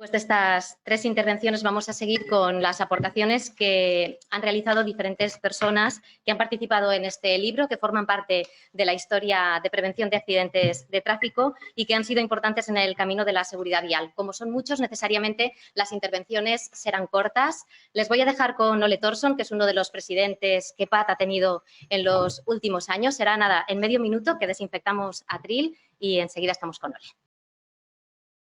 Después de estas tres intervenciones vamos a seguir con las aportaciones que han realizado diferentes personas que han participado en este libro, que forman parte de la historia de prevención de accidentes de tráfico y que han sido importantes en el camino de la seguridad vial. Como son muchos, necesariamente las intervenciones serán cortas. Les voy a dejar con Ole Thorsson, que es uno de los presidentes que PAT ha tenido en los últimos años. Será nada, en medio minuto que desinfectamos atril y enseguida estamos con Ole.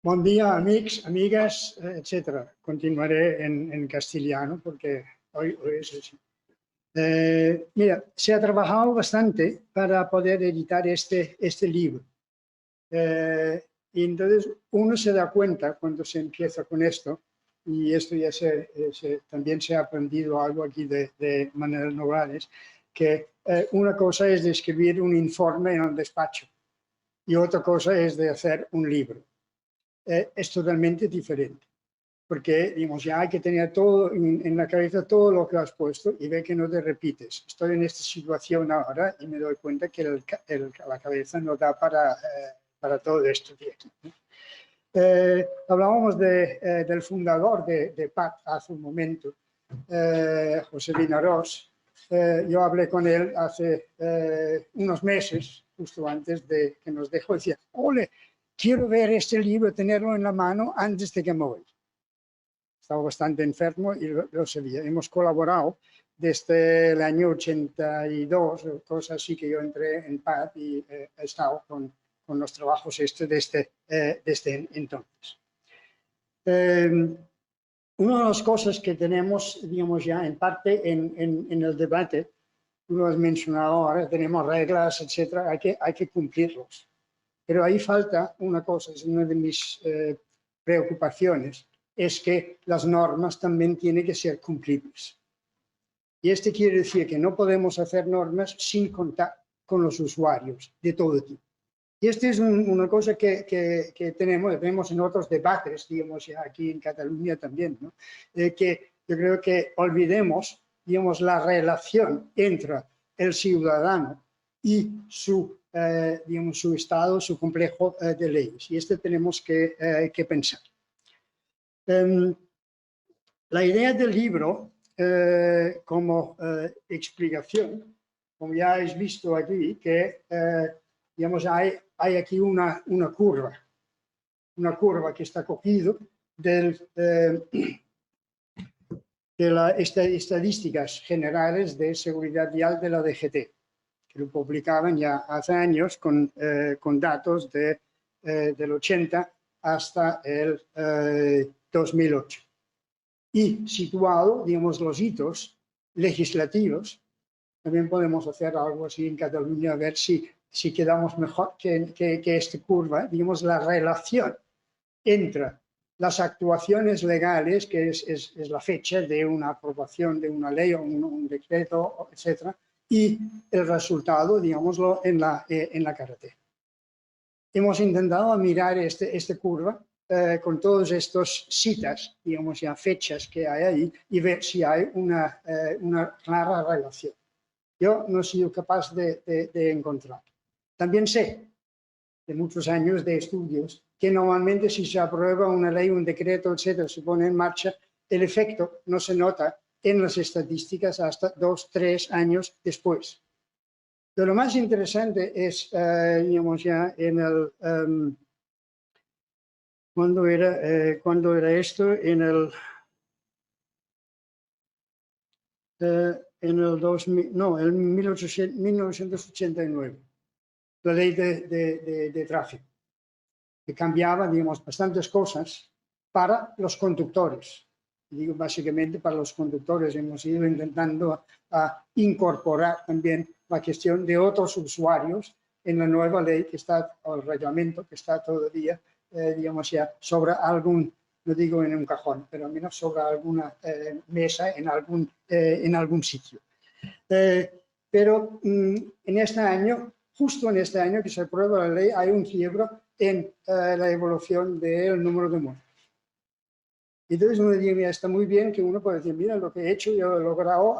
Buen día, amigos, amigas, etcétera. Continuaré en castellano porque hoy es así. Mira, se ha trabajado bastante para poder editar este libro. Y entonces uno se da cuenta cuando se empieza con esto, y esto ya también se ha aprendido algo aquí de Manuel Nogales, que una cosa es de escribir un informe en un despacho y otra cosa es de hacer un libro. Es totalmente diferente, porque digamos, ya hay que tener todo en la cabeza, todo lo que has puesto y ver que no te repites. Estoy en esta situación ahora y me doy cuenta que la cabeza no da para todo esto. Hablábamos del fundador de PAT hace un momento, José Vinarós. Yo hablé con él hace unos meses, justo antes de que nos dejó, decía, ole, quiero ver este libro, tenerlo en la mano antes de que me voy. Estaba bastante enfermo y lo sabía. Hemos colaborado desde el año 82, cosas así, que yo entré en PAT y he estado con los trabajos desde entonces. Una de las cosas que tenemos, digamos, ya en parte en el debate, tú lo has mencionado ahora, tenemos reglas, etcétera, hay que cumplirlos. Pero ahí falta una cosa, es una de mis preocupaciones, es que las normas también tienen que ser cumplibles. Y esto quiere decir que no podemos hacer normas sin contar con los usuarios de todo tipo. Y esta es una cosa que tenemos en otros debates, digamos, ya aquí en Cataluña también, ¿no? Que yo creo que olvidemos, digamos, la relación entre el ciudadano y digamos, su estado, su complejo de leyes. Y esto tenemos que pensar. La idea del libro como explicación, como ya habéis visto aquí, que digamos, hay aquí una curva que está cogido de las estadísticas generales de seguridad vial de la DGT, que lo publicaban ya hace años con datos del 80 hasta el 2008. Y situado, digamos, los hitos legislativos, también podemos hacer algo así en Cataluña, a ver si quedamos mejor que esta curva, digamos, la relación entre las actuaciones legales, que es la fecha de una aprobación de una ley o un decreto, etcétera, y el resultado, digámoslo, en la carretera. Hemos intentado mirar esta curva con todas estas citas, digamos ya fechas que hay ahí, y ver si hay una clara relación. Yo no he sido capaz de encontrar. También sé, de muchos años de estudios, que normalmente si se aprueba una ley, un decreto, etcétera, se pone en marcha, el efecto no se nota en las estadísticas hasta 2 o 3 años después. Pero lo más interesante es, digamos ya, en el... ¿Cuándo era esto? En el 2000, no, en 1989, la ley de tráfico, que cambiaba, digamos, bastantes cosas para los conductores. Digo, básicamente para los conductores hemos ido intentando incorporar también la cuestión de otros usuarios en la nueva ley que está, o el reglamento que está todavía, digamos ya, sobre algún, no digo en un cajón, pero al menos sobre alguna mesa en algún sitio. Pero en este año, justo en este año que se aprueba la ley, hay un quiebro en la evolución del número de muertos. Entonces uno dice, mira, está muy bien que uno puede decir, mira, lo que he hecho, yo he logrado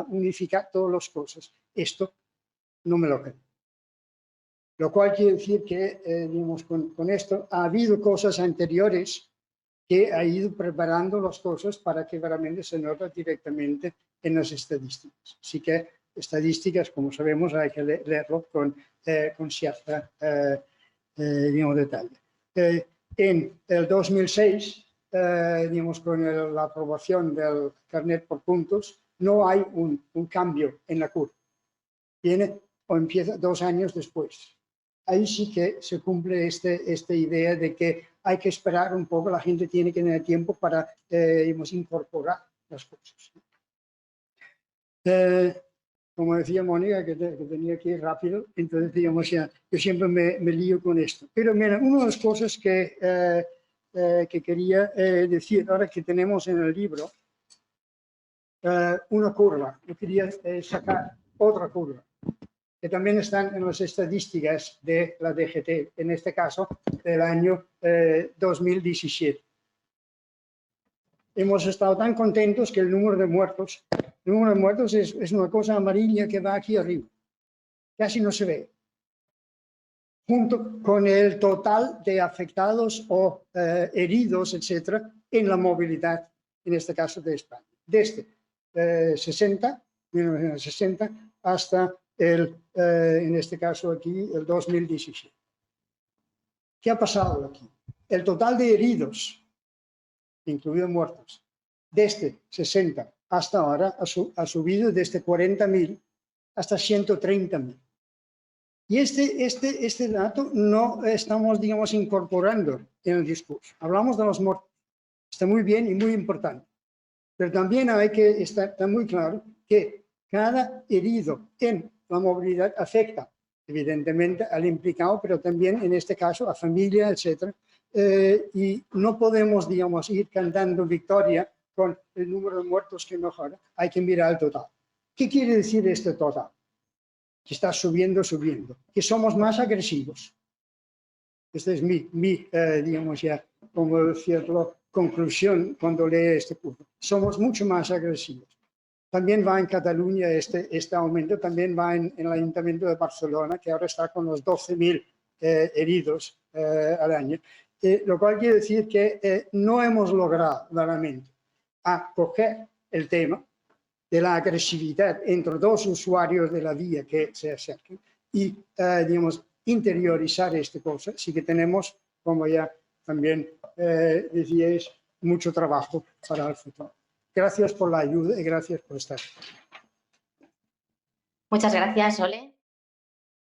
unificar todas las cosas. Esto no me lo creo. Lo cual quiere decir que, digamos, con esto ha habido cosas anteriores que ha ido preparando las cosas para que realmente se nota directamente en las estadísticas. Así que estadísticas, como sabemos, hay que leerlo con cierta digamos, detalle. En el 2006, digamos, con la aprobación del carnet por puntos, no hay un cambio en la curva. Viene o empieza 2 años después. Ahí sí que se cumple esta idea de que hay que esperar un poco, la gente tiene que tener tiempo para digamos, incorporar las cosas. Como decía Mónica, que tenía que ir rápido, entonces digamos ya, yo siempre me lío con esto. Pero mira, una de las cosas que quería decir ahora que tenemos en el libro, una curva, yo quería sacar otra curva, que también están en las estadísticas de la DGT, en este caso del año 2017. Hemos estado tan contentos que el número de muertos es una cosa amarilla que va aquí arriba, casi no se ve, junto con el total de afectados o heridos, etcétera, en la movilidad, en este caso de España, desde 1960 hasta en este caso aquí, el 2017. ¿Qué ha pasado aquí? El total de heridos, incluidos muertos, desde 60 hasta ahora ha subido desde 40.000 hasta 130.000. Y este dato no estamos, digamos, incorporando en el discurso. Hablamos de los muertos. Está muy bien y muy importante. Pero también hay que estar muy claro que cada herido en la movilidad afecta, evidentemente, al implicado, pero también, en este caso, a familia, etc. Y no podemos, digamos, ir cantando victoria con el número de muertos que mejora. Hay que mirar el total. ¿Qué quiere decir este total? Que está subiendo. Que somos más agresivos. Esta es mi digamos ya, como decirlo, conclusión cuando lee este curso. Somos mucho más agresivos. También va en Cataluña este aumento, también va en el Ayuntamiento de Barcelona, que ahora está con los 12.000 heridos al año. Lo cual quiere decir que no hemos logrado claramente acoger el tema de la agresividad entre dos usuarios de la vía que se acercan y, digamos, interiorizar esta cosa. Sí que tenemos, como ya también decíais, mucho trabajo para el futuro. Gracias por la ayuda y gracias por estar. Muchas gracias, Ole.